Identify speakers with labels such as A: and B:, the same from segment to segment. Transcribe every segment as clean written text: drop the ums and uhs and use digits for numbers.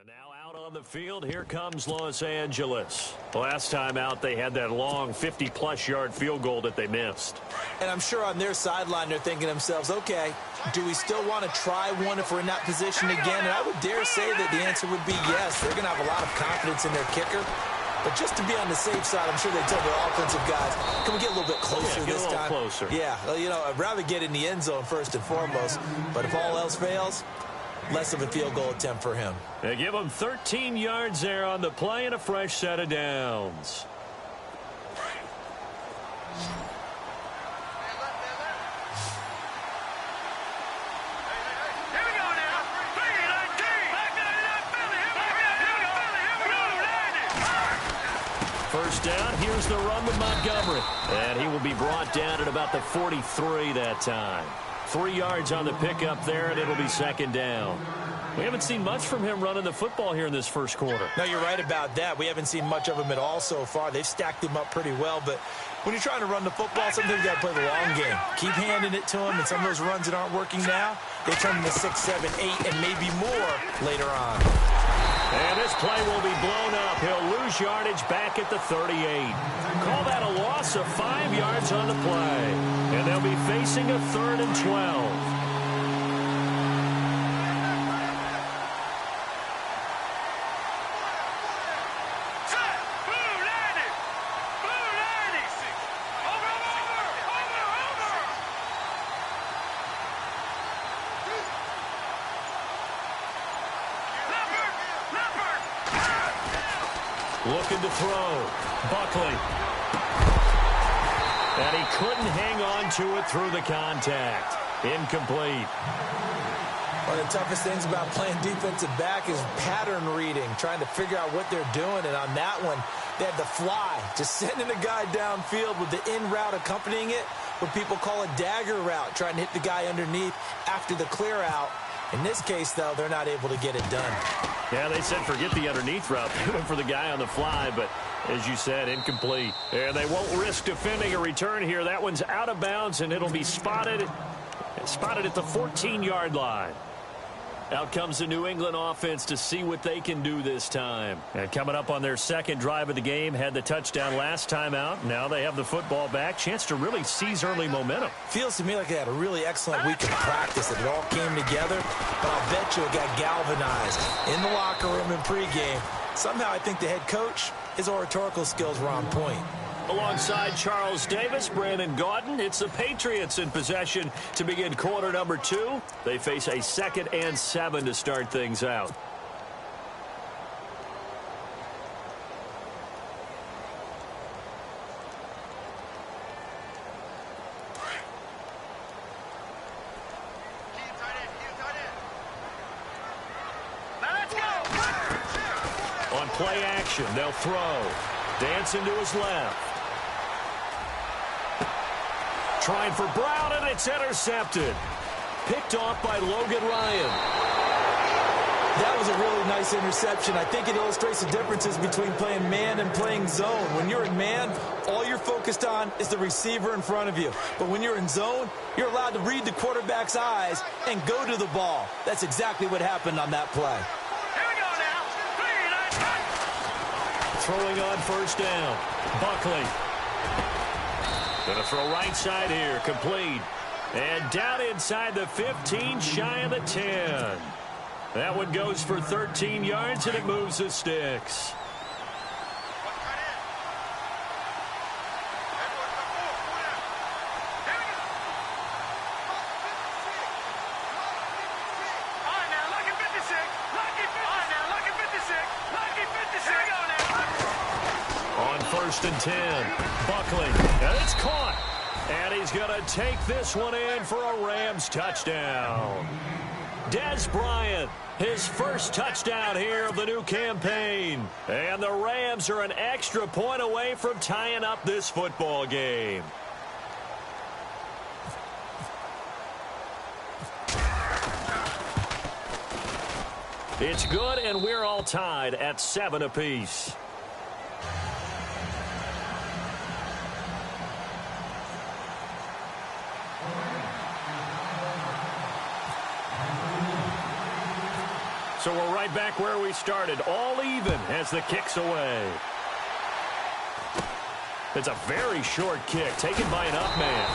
A: And now out on the field, here comes Los Angeles. Last time out, they had that long 50-plus yard field goal that they missed.
B: And I'm sure on their sideline, they're thinking to themselves, okay, do we still want to try one if we're in that position again? And I would dare say that the answer would be yes. They're going to have a lot of confidence in their kicker. But just to be on the safe side, I'm sure they tell their offensive guys, can we get a little bit closer this time?
A: Closer.
B: Yeah, well, you know, I'd rather get in the end zone first and foremost. But if all else fails, less of a field goal attempt for him.
A: They give him 13 yards there on the play and a fresh set of downs. First down, here's the run with Montgomery. And he will be brought down at about the 43 that time. 3 yards on the pickup there, and it'll be second down. We haven't seen much from him running the football here in this first quarter.
B: No, you're right about that. We haven't seen much of him at all so far. They've stacked him up pretty well, but when you're trying to run the football, sometimes you got to play the long game. Keep handing it to him, and some of those runs that aren't working now, they turn into 6, 7, 8, and maybe more later on.
A: And this play will be blown up. He'll lose yardage back at the 38. Call that a loss of 5 yards on the play. And they'll be facing a 3rd and 12. Looking to throw. Buckley. And he couldn't hang on to it through the contact. Incomplete.
B: One of the toughest things about playing defensive back is pattern reading, trying to figure out what they're doing. And on that one, they had the fly, just sending a guy downfield with the in route accompanying it, what people call a dagger route, trying to hit the guy underneath after the clear out. In this case, though, they're not able to get it done.
A: Yeah, they said forget the underneath route. They went for the guy on the fly, but as you said, incomplete. And they won't risk defending a return here. That one's out of bounds, and it'll be spotted at the 14-yard line. Out comes the New England offense to see what they can do this time. And coming up on their second drive of the game, had the touchdown last time out. Now they have the football back. Chance to really seize early momentum.
B: Feels to me like they had a really excellent week of practice. It all came together, but I'll bet you it got galvanized in the locker room in pregame. Somehow I think the head coach, his oratorical skills were on point.
A: Alongside Charles Davis, Brandon Gaudin, it's the Patriots in possession to begin quarter number 2. They face a 2nd and 7 to start things out. On play action, they'll throw. Dancing to his left. Trying for Brown, and it's intercepted. Picked off by Logan Ryan.
B: That was a really nice interception. I think it illustrates the differences between playing man and playing zone. When you're in man, all you're focused on is the receiver in front of you. But when you're in zone, you're allowed to read the quarterback's eyes and go to the ball. That's exactly what happened on that play.
A: Throwing on first down. Buckley. Gonna throw right side here. Complete. And down inside the 15, shy of the 10. That one goes for 13 yards, and it moves the sticks. First and 10. Buckley. And it's caught. And he's going to take this one in for a Rams touchdown. Des Bryant, his first touchdown here of the new campaign. And the Rams are an extra point away from tying up this football game. It's good, and we're all tied at 7 apiece. So we're right back where we started. All even as the kick's away. It's a very short kick taken by an up man.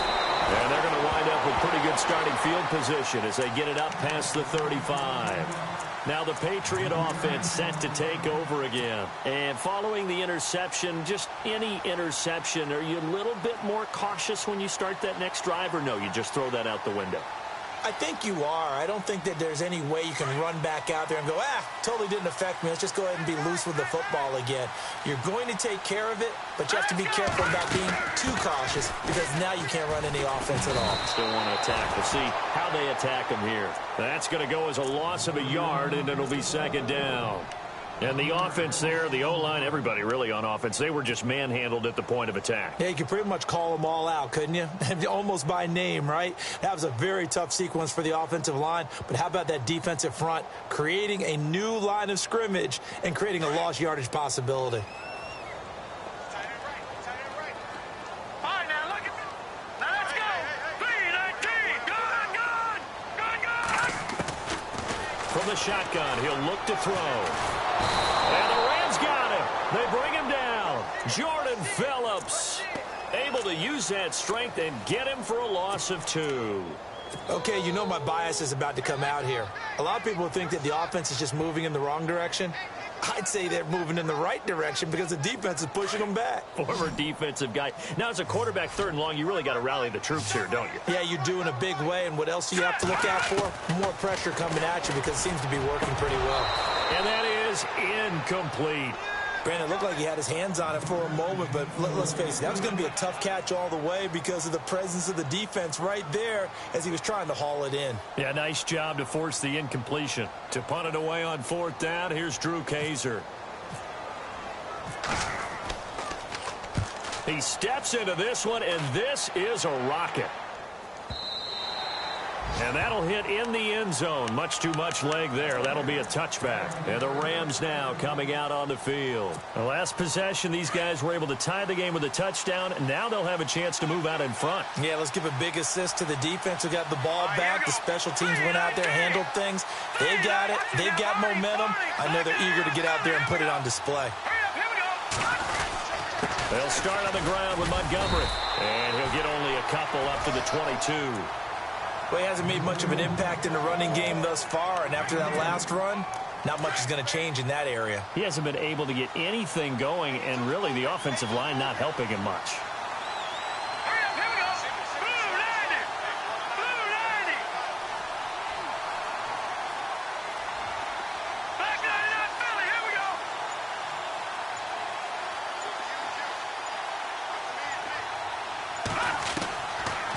A: And they're going to wind up with pretty good starting field position as they get it up past the 35. Now the Patriot offense set to take over again. And following the interception, just any interception, are you a little bit more cautious when you start that next drive, or no, you just throw that out the window?
B: I think you are. I don't think that there's any way you can run back out there and go, totally didn't affect me. Let's just go ahead and be loose with the football again. You're going to take care of it, but you have to be careful about being too cautious because now you can't run any offense at all.
A: Still want to attack. We'll see how they attack him here. That's going to go as a loss of a yard, and it'll be second down. And the offense there, the O-line, everybody really on offense, they were just manhandled at the point of attack.
B: Yeah, you could pretty much call them all out, couldn't you? Almost by name, right? That was a very tough sequence for the offensive line. But how about that defensive front creating a new line of scrimmage and creating a lost yardage possibility?
A: From the shotgun, he'll look to throw. And the Rams got him. They bring him down. Jordan Phillips able to use that strength and get him for a loss of 2.
B: Okay, you know my bias is about to come out here. A lot of people think that the offense is just moving in the wrong direction. I'd say they're moving in the right direction because the defense is pushing them back.
A: Former defensive guy. Now, as a quarterback, 3rd and long, you really got to rally the troops here, don't you?
B: Yeah, you do in a big way. And what else do you have to look out for? More pressure coming at you because it seems to be working pretty well.
A: And that is incomplete.
B: Brandon, it looked like he had his hands on it for a moment, but let's face it, that was going to be a tough catch all the way because of the presence of the defense right there as he was trying to haul it in.
A: Yeah, nice job to force the incompletion. To punt it away on 4th down, here's Drew Kaiser. He steps into this one, and this is a rocket. And that'll hit in the end zone. Much too much leg there. That'll be a touchback. And the Rams now coming out on the field. The last possession, these guys were able to tie the game with a touchdown. And now they'll have a chance to move out in front.
B: Yeah, let's give a big assist to the defense who got the ball back. The special teams went out there, handled things. They got it. They've got momentum. I know they're eager to get out there and put it on display.
A: They'll start on the ground with Montgomery. And he'll get only a couple up to the 22.
B: Well, he hasn't made much of an impact in the running game thus far, and after that last run, not much is going to change in that area.
A: He hasn't been able to get anything going, and really the offensive line not helping him much.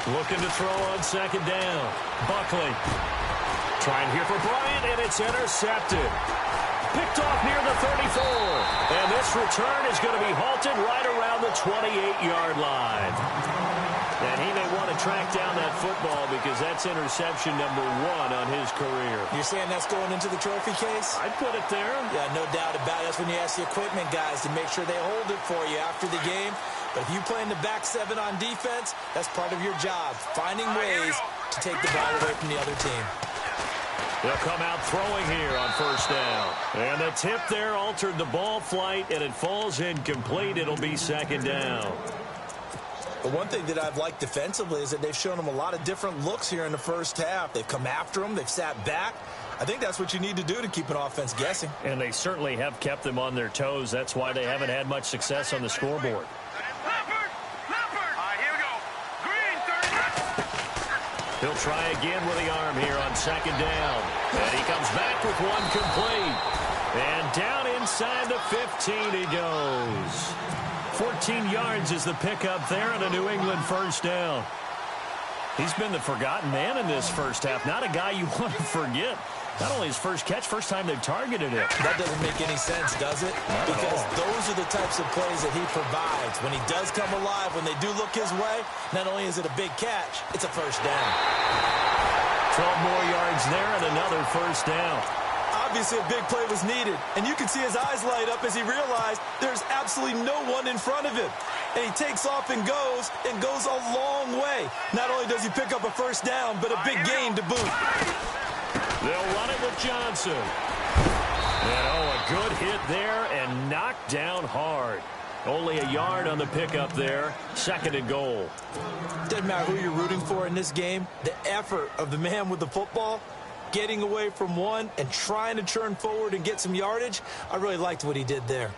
A: Looking to throw on 2nd down. Buckley trying here for Bryant, and it's intercepted. Picked off near the 34. And this return is going to be halted right around the 28-yard line. And he may want to track down that football because that's interception number 1 on his career.
B: You're saying that's going into the trophy case?
A: I'd put it there.
B: Yeah, no doubt about it. That's when you ask the equipment guys to make sure they hold it for you after the game. But if you play in the back 7 on defense, that's part of your job, finding ways to take the ball away from the other team.
A: They'll come out throwing here on 1st down. And the tip there altered the ball flight, and it falls incomplete. It'll be 2nd down.
B: But one thing that I've liked defensively is that they've shown them a lot of different looks here in the first half. They've come after them. They've sat back. I think that's what you need to do to keep an offense guessing.
A: And they certainly have kept them on their toes. That's why they haven't had much success on the scoreboard. He'll try again with the arm here on 2nd down. And he comes back with one complete. And down inside the 15 he goes. 14 yards is the pickup there on a New England 1st down. He's been the forgotten man in this first half. Not a guy you want to forget. Not only his first catch, first time they've targeted him.
B: That doesn't make any sense, does it? Because those are the types of plays that he provides. When he does come alive, when they do look his way, not only is it a big catch, it's a 1st down.
A: 12 more yards there and another 1st down.
B: Obviously, a big play was needed, and you can see his eyes light up as he realized there's absolutely no one in front of him. And he takes off and goes a long way. Not only does he pick up a 1st down, but a big gain to boot.
A: They'll run it with Johnson. And, oh, a good hit there and knocked down hard. Only a yard on the pickup there. 2nd and goal.
B: Doesn't matter who you're rooting for in this game. The effort of the man with the football, getting away from one and trying to turn forward and get some yardage, I really liked what he did there.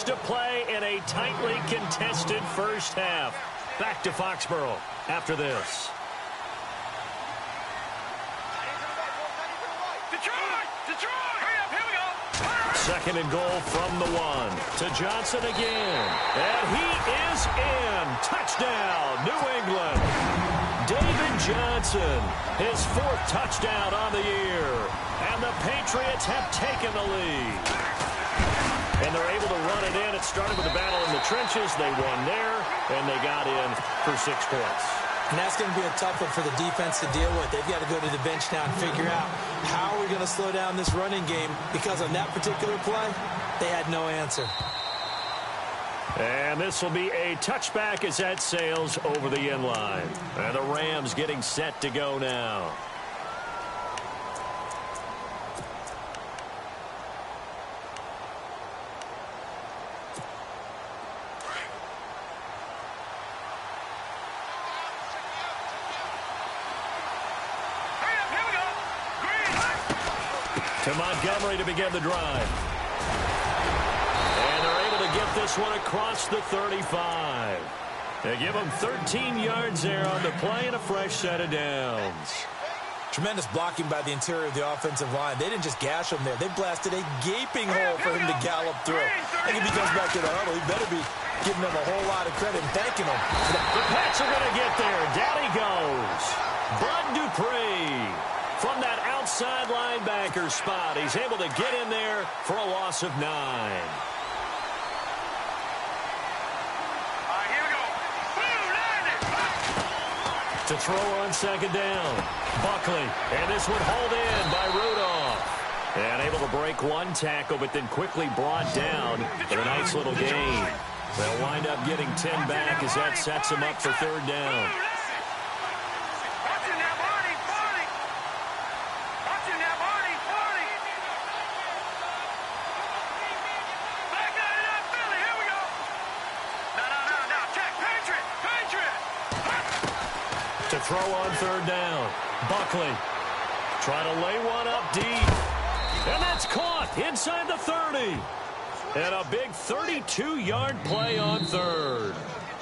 A: To play in a tightly contested first half. Back to Foxborough after this. Second and goal from the 1 to Johnson again. And he is in. Touchdown, New England. David Johnson, his 4th touchdown on the year. And the Patriots have taken the lead. And they're able to run it in. It started with a battle in the trenches. They won there, and they got in for 6 points.
B: And that's going to be a tough one for the defense to deal with. They've got to go to the bench now and figure out how are we going to slow down this running game, because on that particular play, they had no answer.
A: And this will be a touchback as that sails over the end line. And the Rams getting set to go now. To Montgomery to begin the drive. And they're able to get this one across the 35. They give them 13 yards there on the play and a fresh set of downs.
B: Tremendous blocking by the interior of the offensive line. They didn't just gash him there. They blasted a gaping hole for him to gallop through. I think if he comes back to the huddle, he better be giving them a whole lot of credit and thanking them.
A: The Pats are going to get there. Down he goes. Bud Dupree. From that outside linebacker spot, he's able to get in there for a loss of 9.
C: Here we go.
A: To throw on 2nd down. Buckley, and this one hauled in by Rudolph. And able to break one tackle, but then quickly brought down for a nice little gain. They'll wind up getting 10 back as that sets them up for 3rd down. To throw on 3rd down. Buckley trying to lay one up deep. And that's caught inside the 30. And a big 32-yard play on 3rd.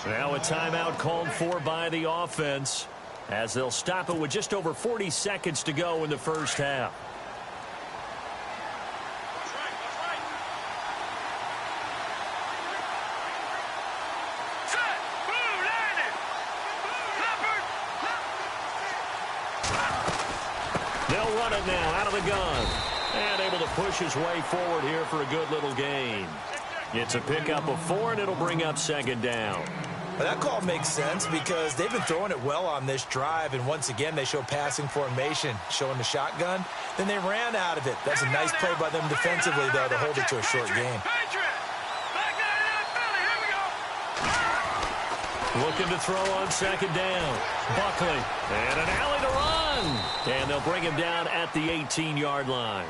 A: Now a timeout called for by the offense as they'll stop it with just over 40 seconds to go in the first half. They'll run it now out of the gun. And able to push his way forward here for a good little gain. It's a pickup of 4, and it'll bring up 2nd down.
B: Well, that call makes sense because they've been throwing it well on this drive, and once again they show passing formation, showing the shotgun. Then they ran out of it. That's a nice play by them defensively, though, to hold it to a short gain.
A: Looking to throw on 2nd down. Buckley, and an alley to run. And they'll bring him down at the 18-yard line.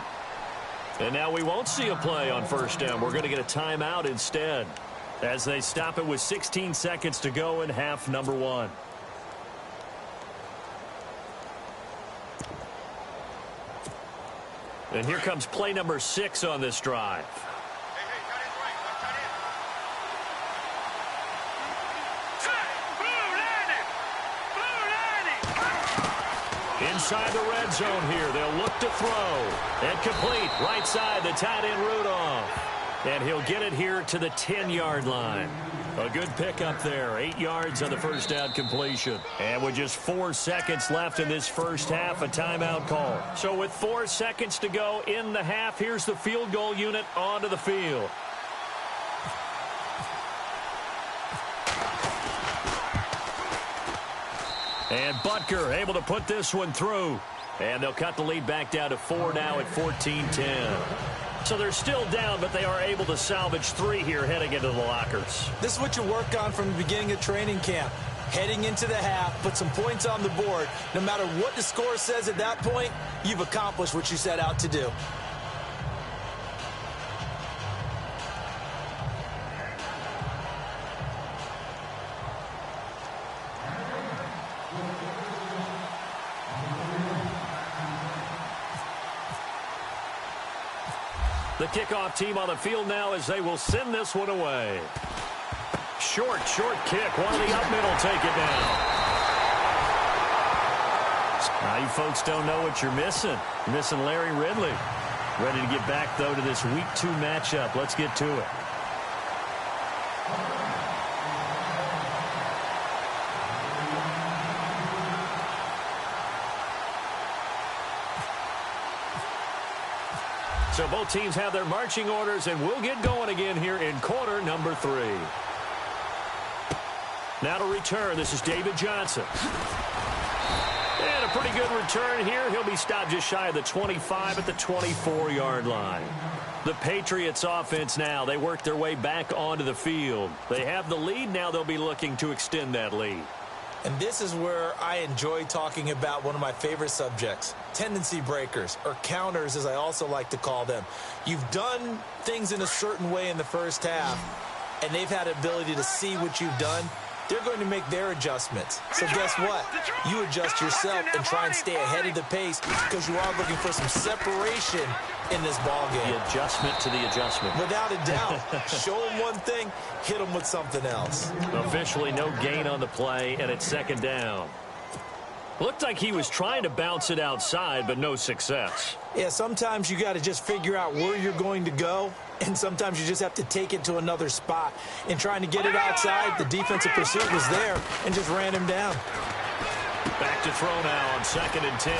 A: And now we won't see a play on 1st down. We're going to get a timeout instead as they stop it with 16 seconds to go in half number 1. And here comes play number 6 on this drive. Inside the red zone here. They'll look to throw. And complete. Right side, the tight end Rudolph. And he'll get it here to the 10-yard line. A good pickup there. 8 yards on the first down completion. And with just 4 seconds left in this first half, a timeout call. So with 4 seconds to go in the half, here's the field goal unit onto the field. And Butker able to put this one through. And they'll cut the lead back down to 4 now at 14-10. So they're still down, but they are able to salvage 3 here heading into the lockers.
B: This is what you work on from the beginning of training camp. Heading into the half, put some points on the board. No matter what the score says at that point, you've accomplished what you set out to do.
A: The kickoff team on the field now as they will send this one away. Short kick. One of the up middle take it down. Now you folks don't know what you're missing. You're missing Larry Ridley. Ready to get back, though, to this Week 2 matchup. Let's get to it. So both teams have their marching orders, and we'll get going again here in quarter number 3. Now to return, this is David Johnson. And a pretty good return here. He'll be stopped just shy of the 25 at the 24-yard line. The Patriots offense now, they work their way back onto the field. They have the lead. Now they'll be looking to extend that lead.
B: And this is where I enjoy talking about one of my favorite subjects, tendency breakers, or counters as I also like to call them. You've done things in a certain way in the first half, and they've had the ability to see what you've done. They're going to make their adjustments. So guess what? You adjust yourself and try and stay ahead of the pace because you are looking for some separation in this ball game.
A: The adjustment to the adjustment.
B: Without a doubt. Show them one thing, hit them with something else.
A: Officially no gain on the play, and it's second down. Looked like he was trying to bounce it outside, but no success.
B: Yeah, sometimes you got to just figure out where you're going to go, and sometimes you just have to take it to another spot. In trying to get it outside, the defensive pursuit was there and just ran him down.
A: Back to throw now on 2nd and 10.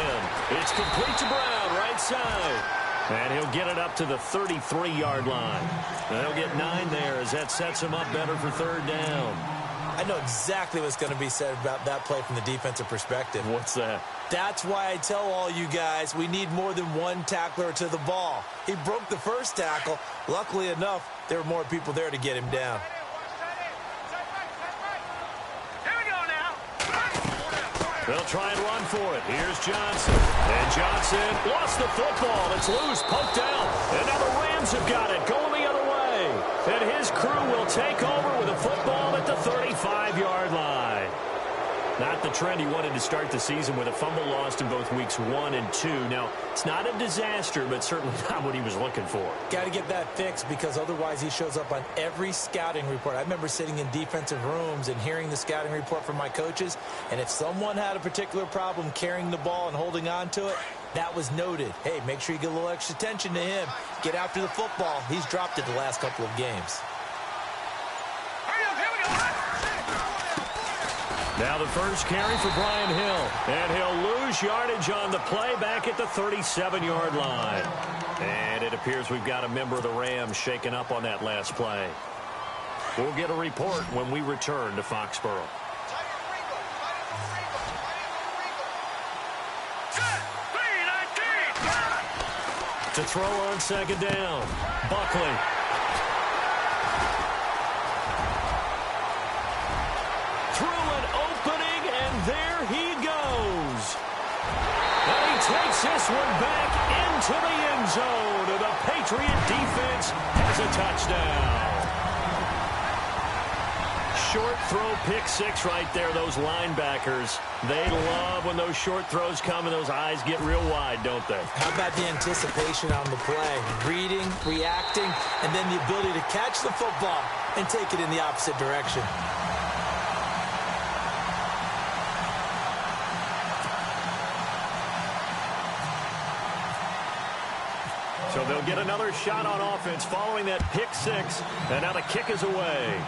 A: It's complete to Brown, right side. And he'll get it up to the 33-yard line. And he'll get 9 there as that sets him up better for 3rd down.
B: I know exactly what's going to be said about that play from the defensive perspective.
A: What's that?
B: That's why I tell all you guys we need more than one tackler to the ball. He broke the first tackle. Luckily enough, there were more people there to get him down.
C: Here we go now.
A: They'll try and run for it. Here's Johnson. And Johnson lost the football. It's loose, poked out. And now the Rams have got it, going the other way. And his crew will take over with a football at the 35-yard line. Not the trend he wanted to start the season with a fumble lost in both weeks 1 and 2. Now, it's not a disaster, but certainly not what he was looking for.
B: Got to get that fixed because otherwise he shows up on every scouting report. I remember sitting in defensive rooms and hearing the scouting report from my coaches, and if someone had a particular problem carrying the ball and holding on to it, that was noted. Hey, make sure you get a little extra attention to him. Get after the football. He's dropped it the last couple of games.
A: Now the first carry for Brian Hill. And he'll lose yardage on the play back at the 37-yard line. And it appears we've got a member of the Rams shaken up on that last play. We'll get a report when we return to Foxborough. To throw on 2nd down, Buckley. Through an opening, and there he goes. And he takes this one back into the end zone, and the Patriot defense has a touchdown. Short throw, pick 6 right there. Those linebackers, they love when those short throws come and those eyes get real wide, don't they?
B: How about the anticipation on the play? Reading, reacting, and then the ability to catch the football and take it in the opposite direction.
A: So they'll get another shot on offense following that pick 6, and now the kick is away.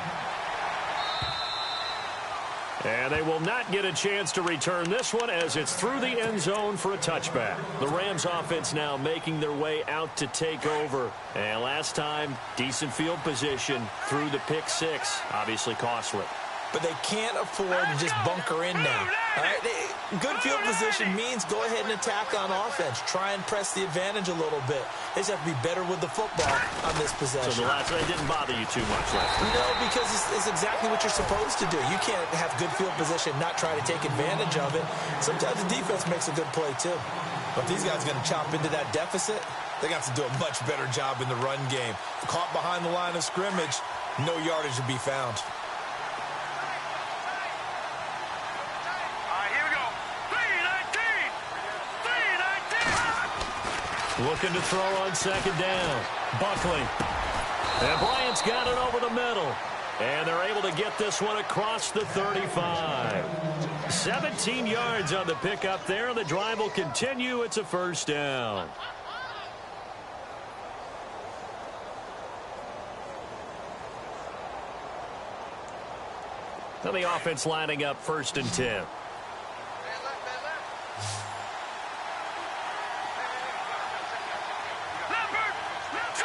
A: And they will not get a chance to return this one as it's through the end zone for a touchback. The Rams offense now making their way out to take over. And last time, decent field position through the pick 6, obviously costly.
B: but they can't afford to just bunker in now. All right? Good field position means go ahead and attack on offense. Try and press the advantage a little bit. They just have to be better with the football on this possession.
A: So the last play didn't bother you too much last time?
B: No, because it's exactly what you're supposed to do. You can't have good field position, not try to take advantage of it. Sometimes the defense makes a good play, too. But these guys are going to chop into that deficit. They got to do a much better job in the run game. Caught behind the line of scrimmage, no yardage to be found.
C: All right, here we go. 3-19.
A: Looking to throw on second down. Buckley. And Bryant's got it over the middle. And they're able to get this one across the 35. 17 yards on the pickup there. The drive will continue. It's a first down. Now the offense lining up 1st and 10.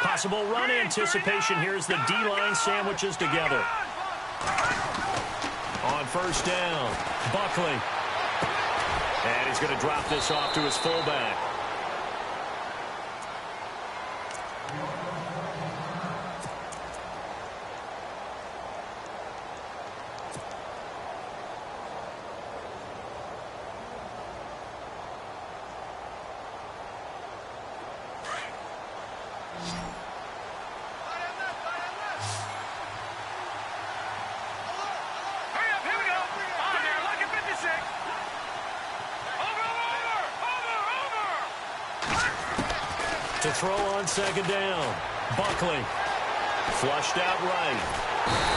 A: Possible run anticipation. Here's the D-line sandwiches together. On 1st down, Buckley. And he's going to drop this off to his fullback. To throw on second down. Buckley. Flushed out right.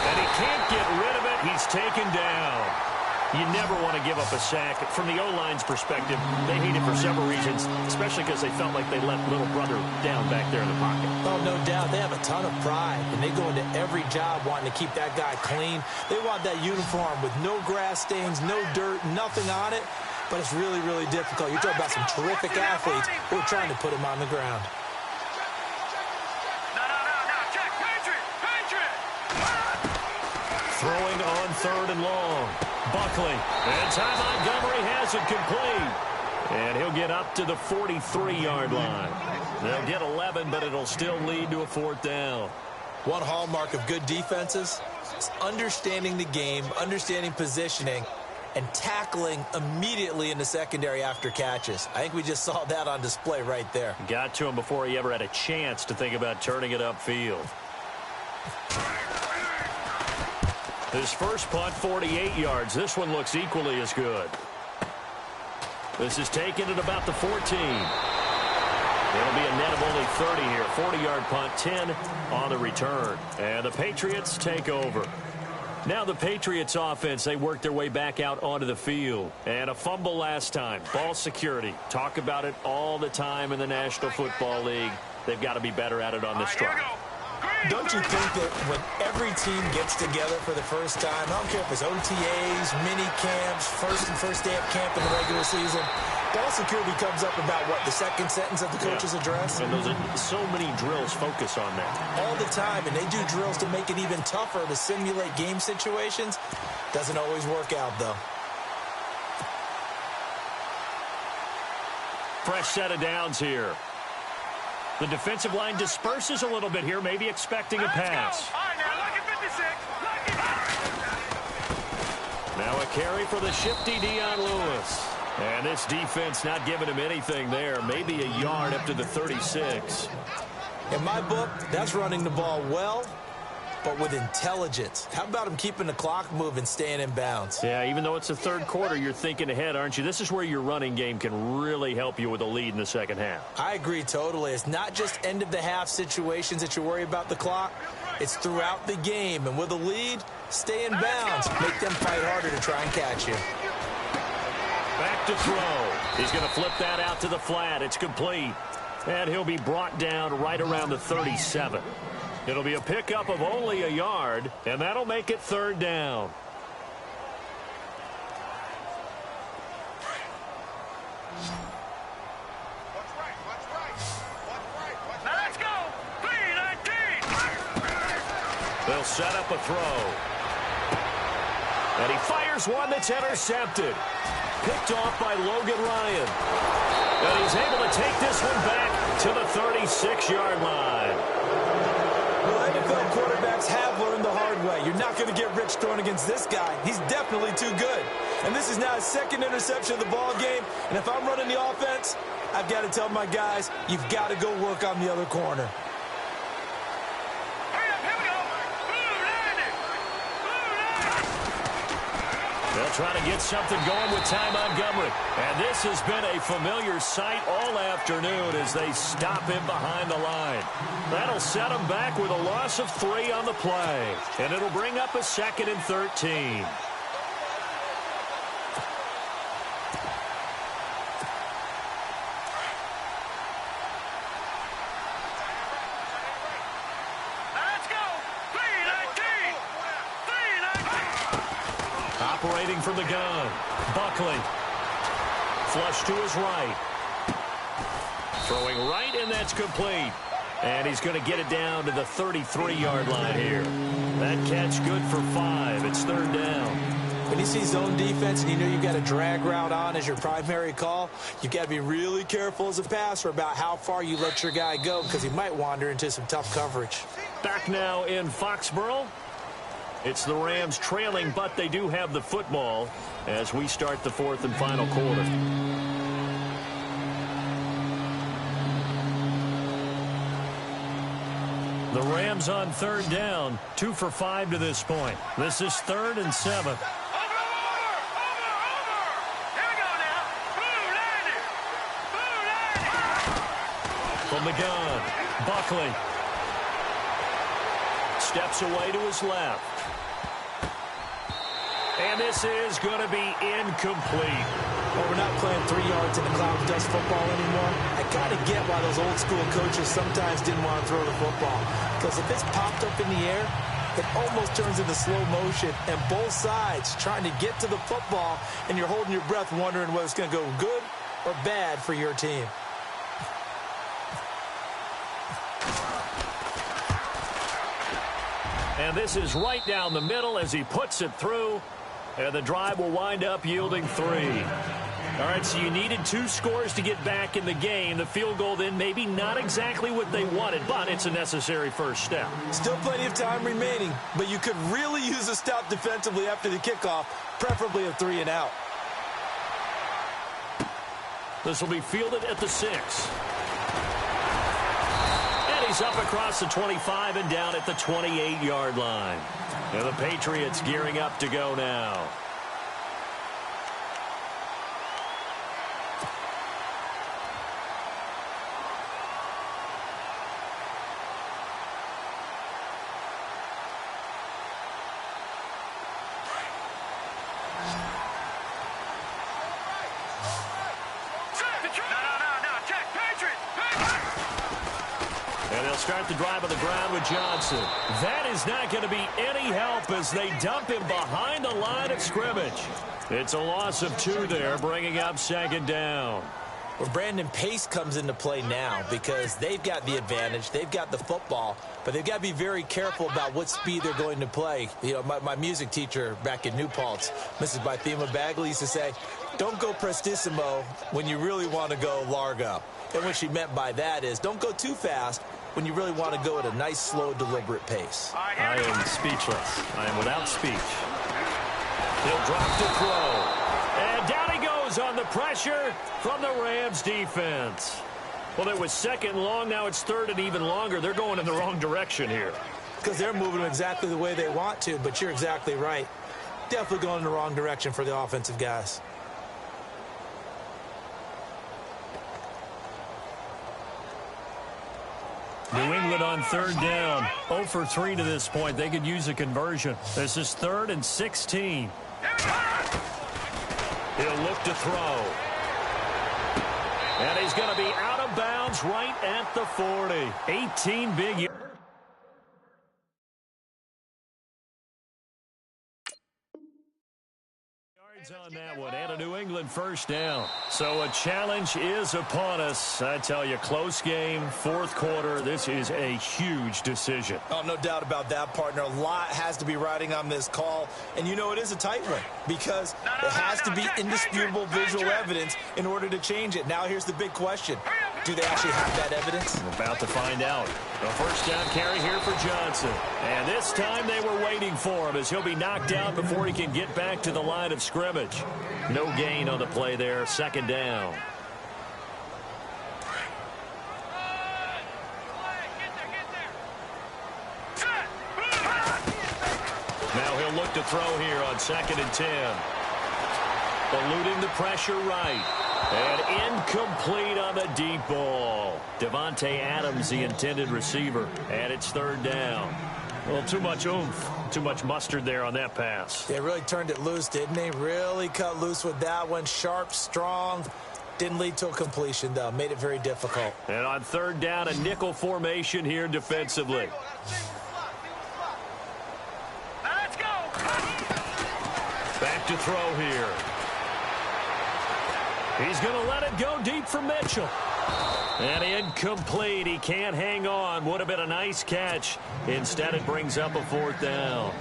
A: And he can't get rid of it. He's taken down. You never want to give up a sack. From the O-line's perspective, they hate it for several reasons, especially because they felt like they let little brother down back there in the pocket.
B: Oh, no doubt. They have a ton of pride, and they go into every job wanting to keep that guy clean. They want that uniform with no grass stains, no dirt, nothing on it. But it's really, really difficult. You're talking about some terrific athletes who are trying to put him on the ground.
C: Check. Patriot.
A: Throwing on 3rd and long. Buckley. And Ty Montgomery has it complete. And he'll get up to the 43-yard line. They'll get 11, but it'll still lead to a 4th down.
B: One hallmark of good defenses is understanding the game, understanding positioning, and tackling immediately in the secondary after catches. I think we just saw that on display right there.
A: Got to him before he ever had a chance to think about turning it upfield. His first punt, 48 yards. This one looks equally as good. This is taken at about the 14. It'll be a net of only 30 here. 40-yard punt, 10 on the return. And the Patriots take over. Now the Patriots offense, they work their way back out onto the field. And a fumble last time. Ball security. Talk about it all the time in the National Football League. They've got to be better at it on this drive.
B: Don't you think that when every team gets together for the first time, I don't care if it's OTAs, mini camps, first day of camp in the regular season, ball security comes up about, what, the second sentence of the coach's address?
A: And those are so many drills focus on that.
B: All the time, and they do drills to make it even tougher to simulate game situations. Doesn't always work out, though.
A: Fresh set of downs here. The defensive line disperses a little bit here, maybe expecting a pass. Now a carry for the shifty Dion Lewis. And this defense not giving him anything there. Maybe a yard up to the 36.
B: In my book, that's running the ball well, but with intelligence. How about him keeping the clock moving, staying in bounds?
A: Yeah, even though it's the third quarter, you're thinking ahead, aren't you? This is where your running game can really help you with a lead in the second half.
B: I agree totally. It's not just end-of-the-half situations that you worry about the clock. It's throughout the game. And with a lead, stay in bounds. Make them fight harder to try and catch you.
A: Back to throw. He's going to flip that out to the flat. It's complete. And he'll be brought down right around the 37. It'll be a pickup of only a yard, and that'll make it 3rd down.
C: Now let's go. 3-19.
A: They'll set up a throw. And he fires one that's intercepted. Picked off by Logan Ryan. And he's able to take this one back to the 36-yard line.
B: Well, NFL quarterbacks have learned the hard way. You're not going to get rich throwing against this guy. He's definitely too good. And this is now his second interception of the ball game. And if I'm running the offense, I've got to tell my guys, you've got to go work on the other corner.
A: They'll try to get something going with Ty Montgomery. And this has been a familiar sight all afternoon as they stop him behind the line. That'll set him back with a loss of 3 on the play. And it'll bring up a 2nd and 13. Operating from the gun, Buckley. Flush to his right. Throwing right, and that's complete. And he's going to get it down to the 33-yard line here. That catch good for 5. It's 3rd down.
B: When you see zone defense and you know you've got a drag route on as your primary call, you've got to be really careful as a passer about how far you let your guy go because he might wander into some tough coverage.
A: Back now in Foxborough. It's the Rams trailing, but they do have the football as we start the 4th and final quarter. The Rams on 3rd down, 2 for 5 to this point. This is 3rd and 7. From the gun, Buckley. Steps away to his left. And this is going to be incomplete.
B: Well, we're not playing 3 yards in the cloud of dust football anymore. I kind of get why those old school coaches sometimes didn't want to throw the football. Because if it's popped up in the air, it almost turns into slow motion. And both sides trying to get to the football, and you're holding your breath wondering whether it's going to go good or bad for your team.
A: And this is right down the middle as he puts it through. And the drive will wind up yielding 3. All right, so you needed 2 scores to get back in the game. The field goal then maybe not exactly what they wanted, but it's a necessary first step.
B: Still plenty of time remaining, but you could really use a stop defensively after the kickoff, preferably a 3 and out.
A: This will be fielded at the 6. He's up across the 25 and down at the 28-yard line. And the Patriots gearing up to go now. Start the drive on the ground with Johnson. That is not going to be any help as they dump him behind the line of scrimmage. It's a loss of 2 there, bringing up 2nd down.
B: Well, Brandon, pace comes into play now because they've got the advantage. They've got the football, but they've got to be very careful about what speed they're going to play. You know, my music teacher back in New Paltz, Mrs. Bythema Bagley, used to say, don't go prestissimo when you really want to go largo. And what she meant by that is don't go too fast when you really want to go at a nice, slow, deliberate pace.
A: I am speechless. I am without speech. He'll drop to throw. And down he goes on the pressure from the Rams defense. Well, it was 2nd and long. Now it's 3rd and even longer. They're going in the wrong direction here.
B: Because they're moving exactly the way they want to, but you're exactly right. Definitely going in the wrong direction for the offensive guys.
A: New England on 3rd down. 0 for 3 to this point. They could use a conversion. This is 3rd and 16. He'll look to throw. And he's going to be out of bounds right at the 40. 18 big yards. Hands on that one, and a New England first down. So a challenge is upon us. I tell you, close game, fourth quarter. This is a huge decision.
B: Oh, no doubt about that, partner. A lot has to be riding on this call. And you know it is a tight one because it has to be indisputable visual evidence in order to change it. Now here's the big question. Do they actually have that evidence?
A: We're about to find out. A first down carry here for Johnson. And this time they were waiting for him as he'll be knocked down before he can get back to the line of scrimmage. No gain on the play there. Second down. Now he'll look to throw here on 2nd and 10. Eluding the pressure right. And incomplete on the deep ball. Devontae Adams, the intended receiver. And it's third down. Well, too much oomph. Too much mustard there on that pass.
B: They really turned it loose, didn't they? Really cut loose with that one. Sharp, strong. Didn't lead to a completion, though. Made it very difficult.
A: And on third down, a nickel formation here defensively.
C: Let's go.
A: Back to throw here. He's going to let it go deep for Mitchell. And incomplete. He can't hang on. Would have been a nice catch. Instead, it brings up a fourth down.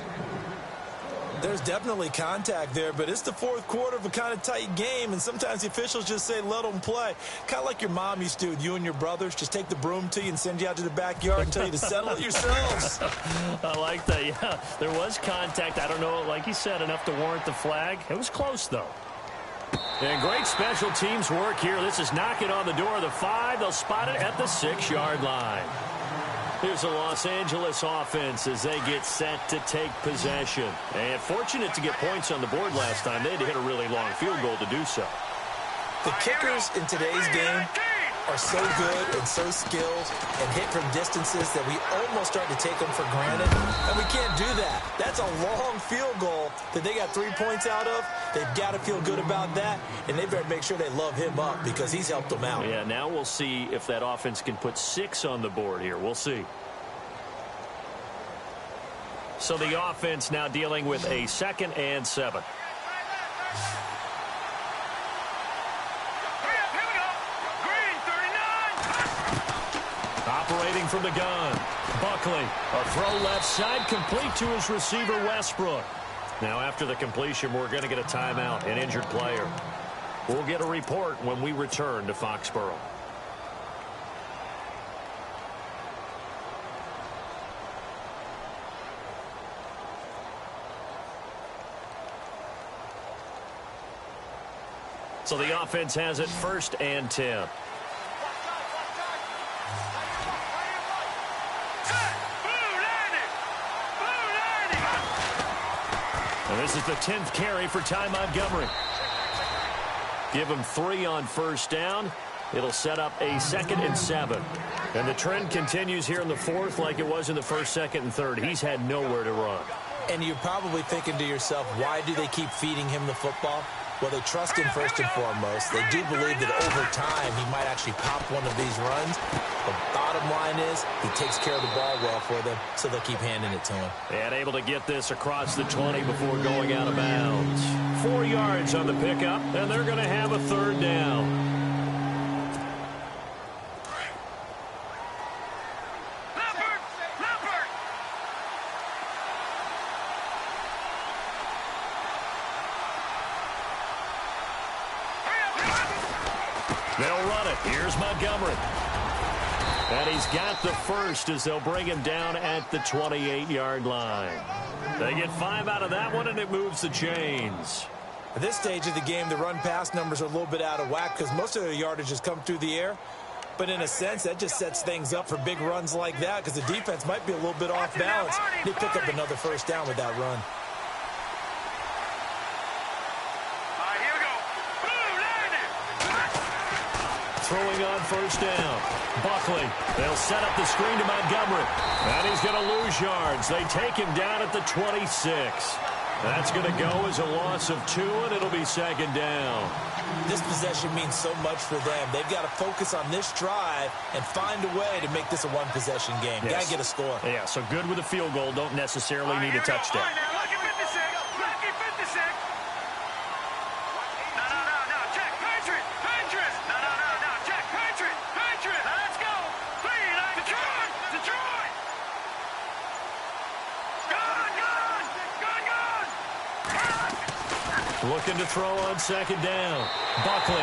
B: There's definitely contact there, but it's the fourth quarter of a kind of tight game, and sometimes the officials just say, let them play. Kind of like your mom used to with you and your brothers. Just take the broom to you and send you out to the backyard and tell you to settle it yourselves.
A: I like that, yeah. There was contact. I don't know, like you said, enough to warrant the flag. It was close, though. And great special teams work here. This is knocking on the door of the 5. They'll spot it at the 6-yard line. Here's the Los Angeles offense as they get set to take possession. And fortunate to get points on the board last time. They had to hit a really long field goal to do so.
B: The kickers in today's game are so good and so skilled and hit from distances that we almost start to take them for granted. And we can't do that. That's a long field goal that they got 3 points out of. They've got to feel good about that, and they better make sure they love him up because he's helped them out.
A: Yeah, now we'll see if that offense can put 6 on the board here. We'll see. So the offense now dealing with a 2nd and 7. Operating from the gun. Buckley, a throw left side, complete to his receiver, Westbrook. Now after the completion, we're going to get a timeout, an injured player. We'll get a report when we return to Foxborough. So the offense has it 1st and 10. And this is the 10th carry for Ty Montgomery. Give him 3 on first down. It'll set up a 2nd and 7. And the trend continues here in the 4th like it was in the 1st, 2nd, and 3rd. He's had nowhere to run.
B: And you're probably thinking to yourself, why do they keep feeding him the football? Well, they trust him first and foremost. They do believe that over time he might actually pop one of these runs. The bottom line is he takes care of the ball well for them, so they'll keep handing it to him.
A: And able to get this across the 20 before going out of bounds. 4 yards on the pickup, and they're going to have a 3rd down. They'll run it. Here's Montgomery. And he's got the first as they'll bring him down at the 28-yard line. They get 5 out of that one, and it moves the chains.
B: At this stage of the game, the run-pass numbers are a little bit out of whack because most of their yardage has come through the air. But in a sense, that just sets things up for big runs like that because the defense might be a little bit off balance. They pick up another first down with that run.
A: Throwing on first down. Buckley. They'll set up the screen to Montgomery. And he's going to lose yards. They take him down at the 26. That's going to go as a loss of 2, and it'll be 2nd down.
B: This possession means so much for them. They've got to focus on this drive and find a way to make this a one-possession game.
A: Yes.
B: Got to get a score.
A: Yeah, so good with a field goal. Don't necessarily need a touchdown. Looking to throw on second down. Buckley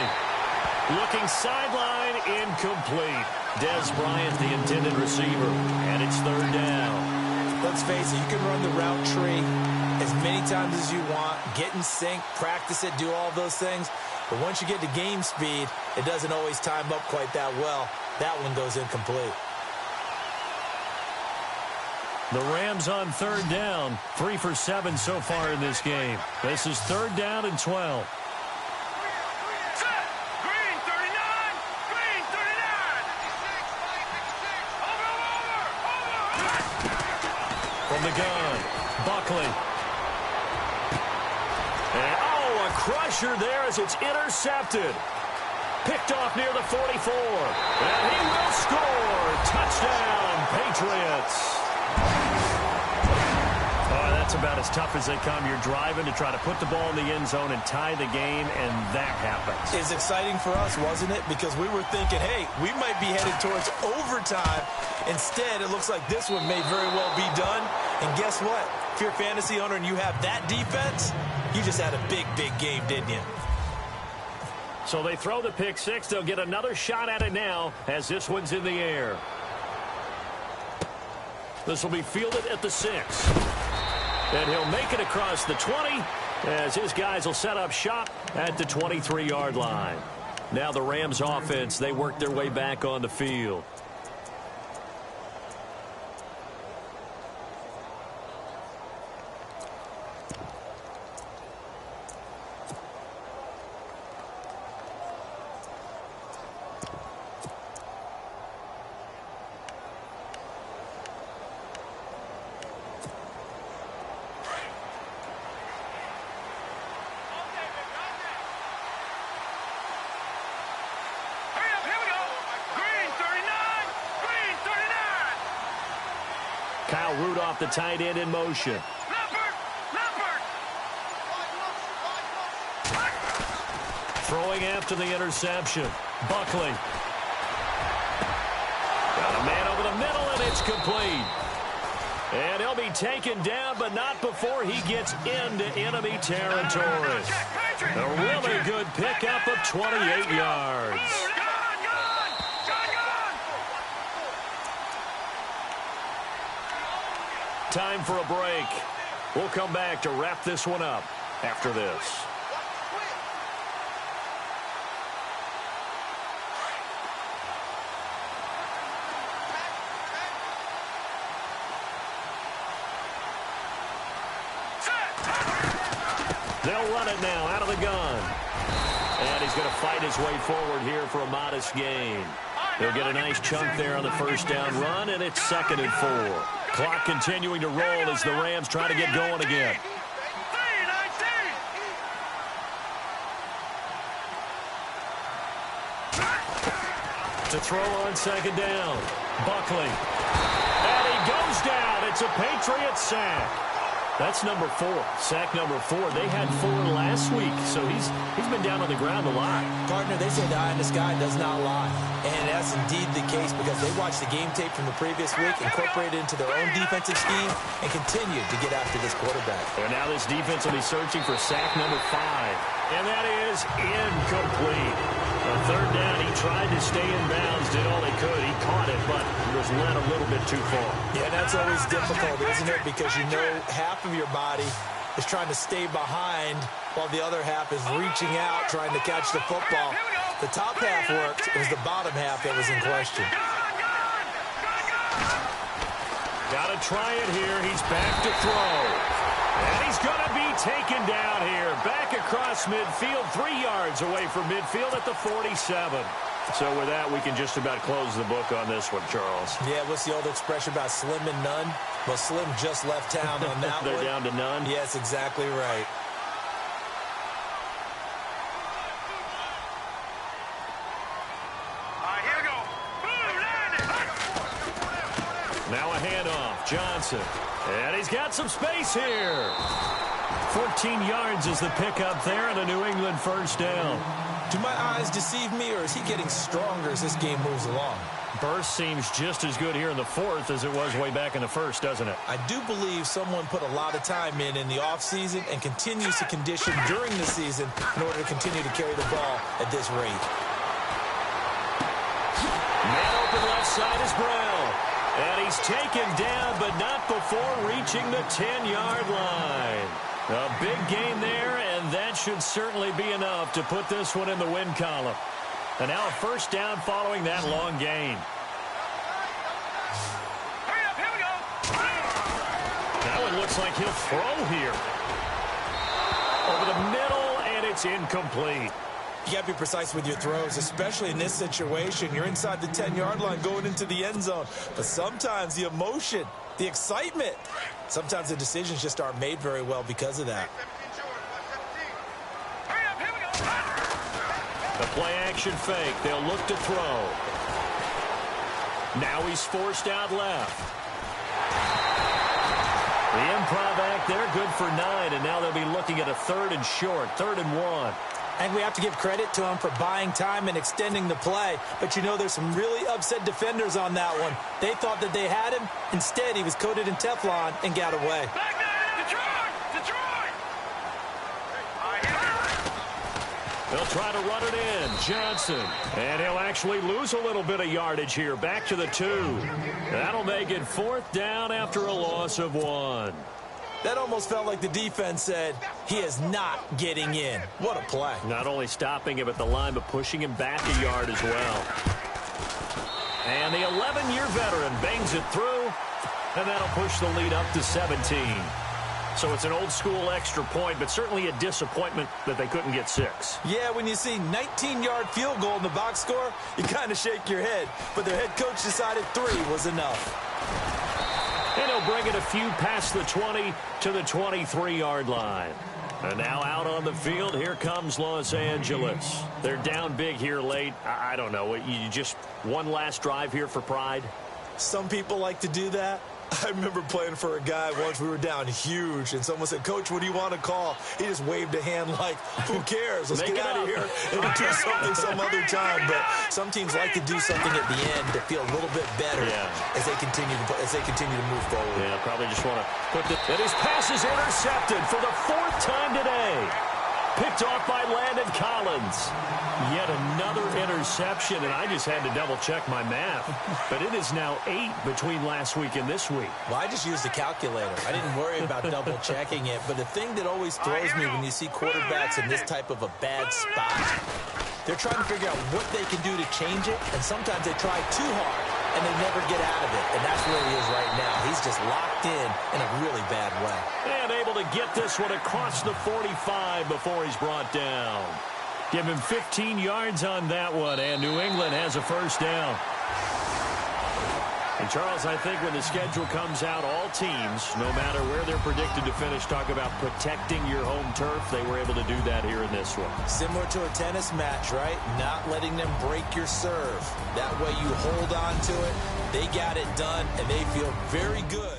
A: looking sideline, incomplete. Des Bryant, the intended receiver, and it's third down.
B: Let's face it, you can run the route tree as many times as you want, get in sync, practice it, do all those things. But once you get to game speed, it doesn't always time up quite that well. That one goes incomplete.
A: The Rams on third down, 3 for 7 so far in this game. This is third down and 12.
C: Green 39. Green 39. Over.
A: From the gun, Buckley. And, oh, a crusher there as it's intercepted. Picked off near the 44. And he will score. Touchdown, Patriots. Oh, that's about as tough as they come. You're driving to try to put the ball in the end zone and tie the game, and that happens.
B: It's exciting for us, wasn't it? Because we were thinking, hey, we might be headed towards overtime. Instead, it looks like this one may very well be done. And guess what? If you're a fantasy owner and you have that defense, you just had a big, big game, didn't you?
A: So they throw the pick six. They'll get another shot at it now as this one's in the air. This will be fielded at the 6. And he'll make it across the 20 as his guys will set up shop at the 23-yard line. Now the Rams offense, they work their way back on the field. Kyle Rudolph, the tight end, in motion. Throwing after the interception. Buckley. Got a man over the middle, and it's complete. And he'll be taken down, but not before he gets into enemy territory. A really good pickup of 28 yards. Time for a break. We'll come back to wrap this one up after this. They'll run it now out of the gun. And he's going to fight his way forward here for a modest gain. He'll get a nice chunk there on the first down run, and it's 2nd and 4. Clock continuing to roll as the Rams try to get going again. To throw on second down. Buckley. And he goes down. It's a Patriots sack. That's number 4. Sack number 4. They had 4 last week, so he's been down on the ground a lot.
B: Partner, they say the eye in the sky does not lie. And that's indeed the case because they watched the game tape from the previous week, incorporated it into their own defensive scheme, and continued to get after this quarterback.
A: And now this defense will be searching for sack number 5. And that is incomplete. On third down, he tried to stay in bounds, did all he could. He caught it, but was led a little bit too far.
B: Yeah, that's always difficult, isn't it? Because you know half of your body is trying to stay behind while the other half is reaching out, trying to catch the football. The top half worked. It was the bottom half that was in question.
A: Got to try it here. He's back to throw. And he's going to be taken down here. Back across midfield, 3 yards away from midfield at the 47. So with that, we can just about close the book on this one, Charles.
B: Yeah, what's the old expression about slim and none? Well, Slim just left town on that
A: They're
B: one.
A: down to none?
B: Yes, exactly right.
A: Now a handoff. Johnson. And he's got some space here. 14 yards is the pickup there and a New England first down.
B: Do my eyes deceive me, or is he getting stronger as this game moves along?
A: Burst seems just as good here in the fourth as it was way back in the first, doesn't it?
B: I do believe someone put a lot of time in the offseason and continues to condition during the season in order to continue to carry the ball at this rate.
A: Man open left side is Brown. And he's taken down, but not before reaching the 10-yard line. A big gain there, and that should certainly be enough to put this one in the win column. And now a first down following that long gain.
C: Hurry up, here we go.
A: That one looks like he'll throw here. Over the middle, and it's incomplete.
B: You got to be precise with your throws, especially in this situation. You're inside the 10-yard line going into the end zone. But sometimes the emotion, the excitement, sometimes the decisions just aren't made very well because of that.
C: Hurry up, here we go.
A: The play-action fake. They'll look to throw. Now he's forced out left. The improv act there, good for 9, and now they'll be looking at a 3rd and short, 3rd and 1.
B: And we have to give credit to him for buying time and extending the play. But, you know, there's some really upset defenders on that one. They thought that they had him. Instead, he was coated in Teflon and got away.
C: Back there, Detroit!
A: They'll try to run it in. Johnson. And he'll actually lose a little bit of yardage here. Back to the 2. That'll make it 4th down after a loss of 1.
B: That almost felt like the defense said, he is not getting in. What a play.
A: Not only stopping him at the line, but pushing him back a yard as well. And the 11-year veteran bangs it through, and that'll push the lead up to 17. So it's an old-school extra point, but certainly a disappointment that they couldn't get 6.
B: Yeah, when you see 19-yard field goal in the box score, you kind of shake your head. But their head coach decided 3 was enough.
A: And he'll bring it a few past the 20 to the 23-yard line. And now out on the field, here comes Los Angeles. They're down big here late. I don't know. You just one last drive here for pride?
B: Some people like to do that. I remember playing for a guy once. We were down huge, and someone said, "Coach, what do you want to call?" He just waved a hand like, "Who cares? Let's get out of here and do something some other time." But some teams like to do something at the end to feel a little bit better as they continue to move forward.
A: Yeah, probably just want to put the. And his pass is intercepted for the 4th time today. Picked off by Landon Collins. Yet another interception, and I just had to double-check my math. But it is now 8 between last week and this week.
B: Well, I just used the calculator. I didn't worry about double-checking it. But the thing that always throws me when you see quarterbacks in this type of a bad spot, they're trying to figure out what they can do to change it, and sometimes they try too hard, and they never get out of it. And that's where he is right now. He's just locked in a really bad way.
A: And able to get this one across the 45 before he's brought down. Give him 15 yards on that one, and New England has a first down. And, Charles, I think when the schedule comes out, all teams, no matter where they're predicted to finish, talk about protecting your home turf. They were able to do that here in this one.
B: Similar to a tennis match, right? Not letting them break your serve. That way you hold on to it. They got it done, and they feel very good.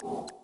D: you.